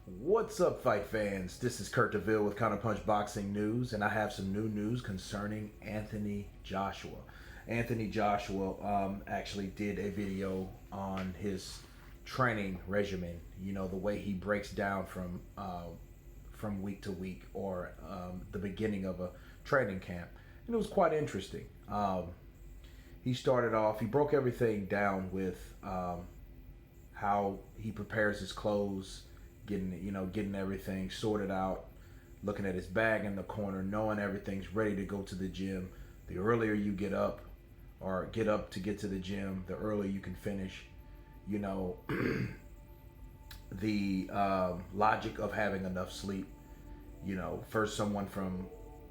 What's up, fight fans? This is Kurt DeVille with Counterpunch Boxing News, and I have some new news concerning Anthony Joshua. Anthony Joshua actually did a video on his training regimen. You know, the way he breaks down from week to week, or the beginning of a training camp, and it was quite interesting. He started off. He broke everything down with how he prepares his clothes, getting everything sorted out, looking at his bag in the corner, knowing everything's ready to go to the gym. The earlier you get up to get to the gym, the earlier you can finish. You know, the logic of having enough sleep. You know, first, someone from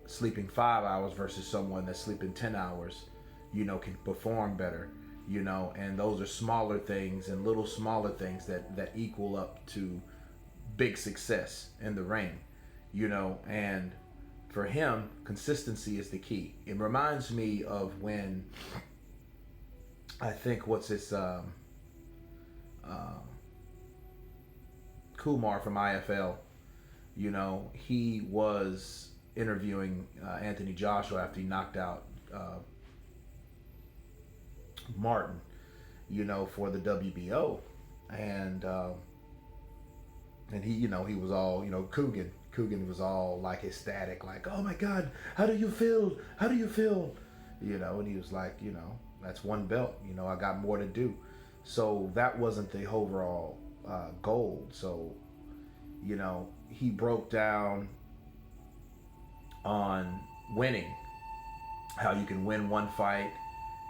sleeping 5 hours versus someone that's sleeping 10 hours, can perform better. And those are smaller things and little smaller things that equal up to big success in the ring. And for him, consistency is the key. It reminds me of when, I think, Kumar from IFL, he was interviewing Anthony Joshua after he knocked out Martin, for the WBO. And he was all, Coogan was all like ecstatic, like, oh my God, how do you feel? How do you feel? And he was like, that's one belt, I got more to do. So that wasn't the overall goal. So, he broke down on winning, how you can win one fight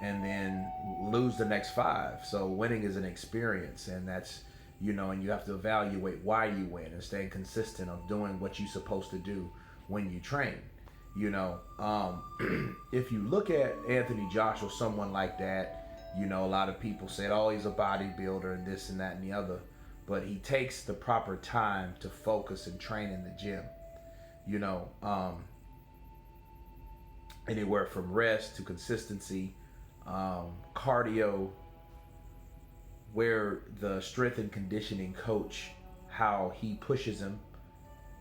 and then lose the next 5. So winning is an experience, and that's, and you have to evaluate why you win and staying consistent of doing what you're supposed to do when you train. If you look at Anthony Joshua, someone like that, a lot of people said, oh, he's a bodybuilder and this and that and the other, but he takes the proper time to focus and train in the gym. Anywhere from rest to consistency, cardio, where the strength and conditioning coach, how he pushes him,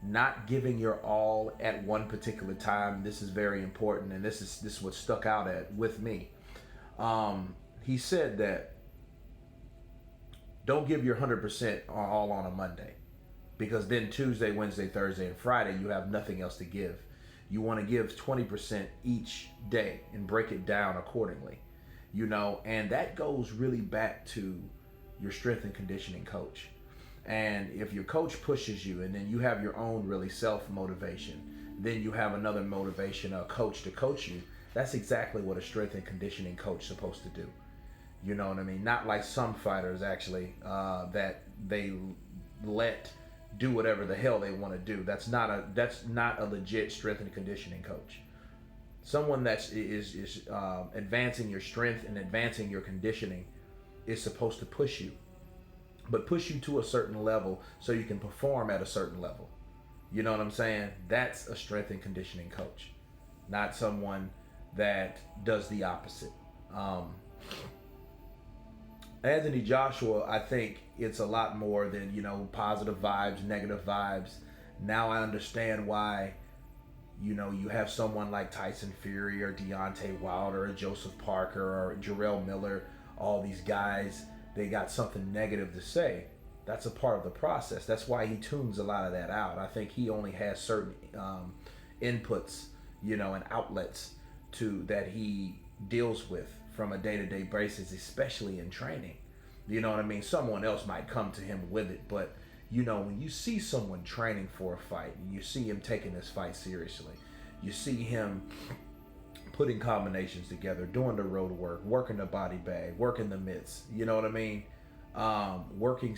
not giving your all at one particular time. This is very important, and this is what stuck out with me. He said that don't give your 100% all on a Monday, because then Tuesday, Wednesday, Thursday, and Friday you have nothing else to give. You want to give 20% each day and break it down accordingly. And that goes really back to your strength and conditioning coach. And if your coach pushes you, and then you have your own really self-motivation, then you have another motivation, a coach to coach you. That's exactly what a strength and conditioning coach is supposed to do. You know what I mean? Not like some fighters, actually, that they let do whatever the hell they want to do. That's not a legit strength and conditioning coach. Someone that is advancing your strength and advancing your conditioning is supposed to push you, but push you to a certain level so you can perform at a certain level. You know what I'm saying? That's a strength and conditioning coach, not someone that does the opposite. Anthony Joshua, I think it's a lot more than, positive vibes, negative vibes. Now I understand why, you have someone like Tyson Fury or Deontay Wilder or Joseph Parker or Jarrell Miller. All these guys, they got something negative to say. That's a part of the process. That's why he tunes a lot of that out. I think he only has certain inputs, and outlets that he deals with from a day-to-day basis, especially in training. You know what I mean? Someone else might come to him with it, but when you see someone training for a fight, and you see him taking this fight seriously, you see him putting combinations together, doing the road work, working the body bag, working the mitts, you know what I mean? Working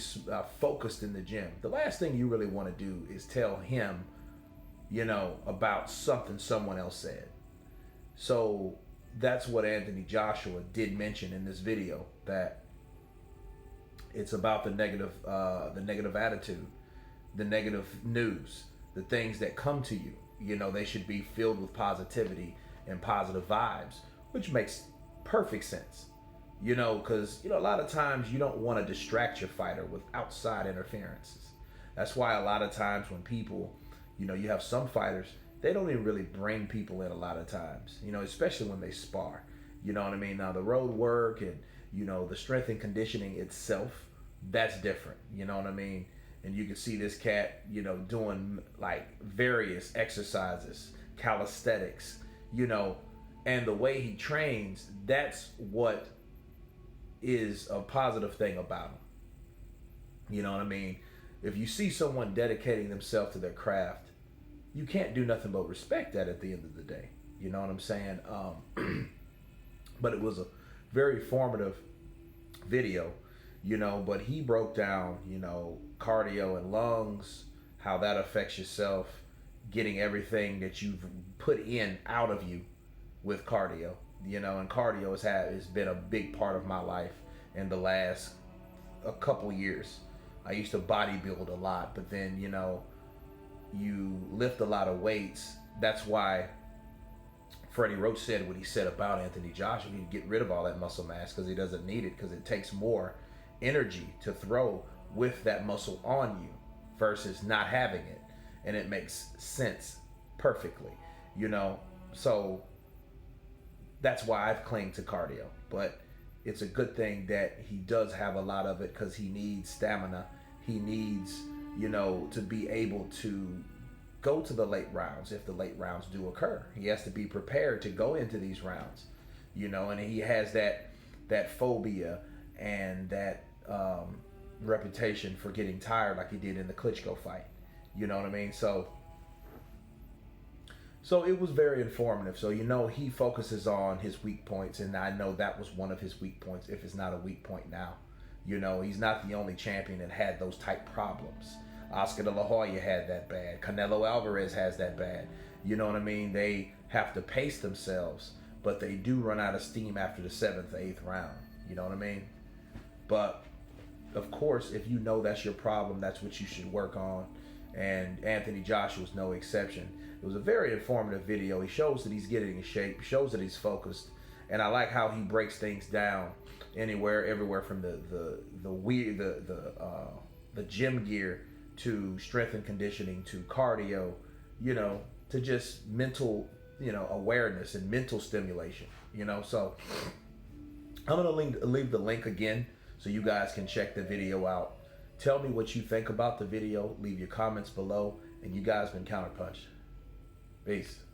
focused in the gym. The last thing you really want to do is tell him, about something someone else said. So that's what Anthony Joshua did mention in this video, that it's about the negative attitude, the negative news, the things that come to you. They should be filled with positivity and positive vibes, which makes perfect sense. Because a lot of times you don't want to distract your fighter with outside interferences. That's why a lot of times when people, you have some fighters, they don't even really bring people in a lot of times, especially when they spar. You know what I mean? Now, the road work and, the strength and conditioning itself, that's different. You know what I mean? And you can see this cat, doing like various exercises, calisthenics, and the way he trains, that's what is a positive thing about him. You know what I mean? If you see someone dedicating themselves to their craft, you can't do nothing but respect that at the end of the day. You know what I'm saying? But it was a very formative video, but he broke down, cardio and lungs, how that affects yourself, getting everything that you've put in out of you with cardio, and cardio has been a big part of my life in the last a couple years. I used to bodybuild a lot, but then, you lift a lot of weights. That's why Freddie Roach said what he said about Anthony Joshua. He get rid of all that muscle mass because he doesn't need it, because it takes more energy to throw with that muscle on you versus not having it. And it makes sense perfectly, So that's why I've claimed to cardio. But it's a good thing that he does have a lot of it, because he needs stamina. He needs, to be able to go to the late rounds if the late rounds do occur. He has to be prepared to go into these rounds, and he has that phobia and that reputation for getting tired, like he did in the Klitschko fight. You know what I mean? So it was very informative. So, he focuses on his weak points, and I know that was one of his weak points, if it's not a weak point now. He's not the only champion that had those type problems. Oscar de la Hoya had that bad. Canelo Alvarez has that bad. You know what I mean? They have to pace themselves, but they do run out of steam after the 7th or 8th round. You know what I mean? But, of course, if you know that's your problem, that's what you should work on. And Anthony Joshua's no exception. It was a very informative video. He shows that he's getting in shape, shows that he's focused, and I like how he breaks things down everywhere from the gym gear to strength and conditioning to cardio, to just mental, awareness and mental stimulation, So I'm gonna leave the link again so you guys can check the video out. Tell me what you think about the video. Leave your comments below, and you guys been Counterpunch. Peace.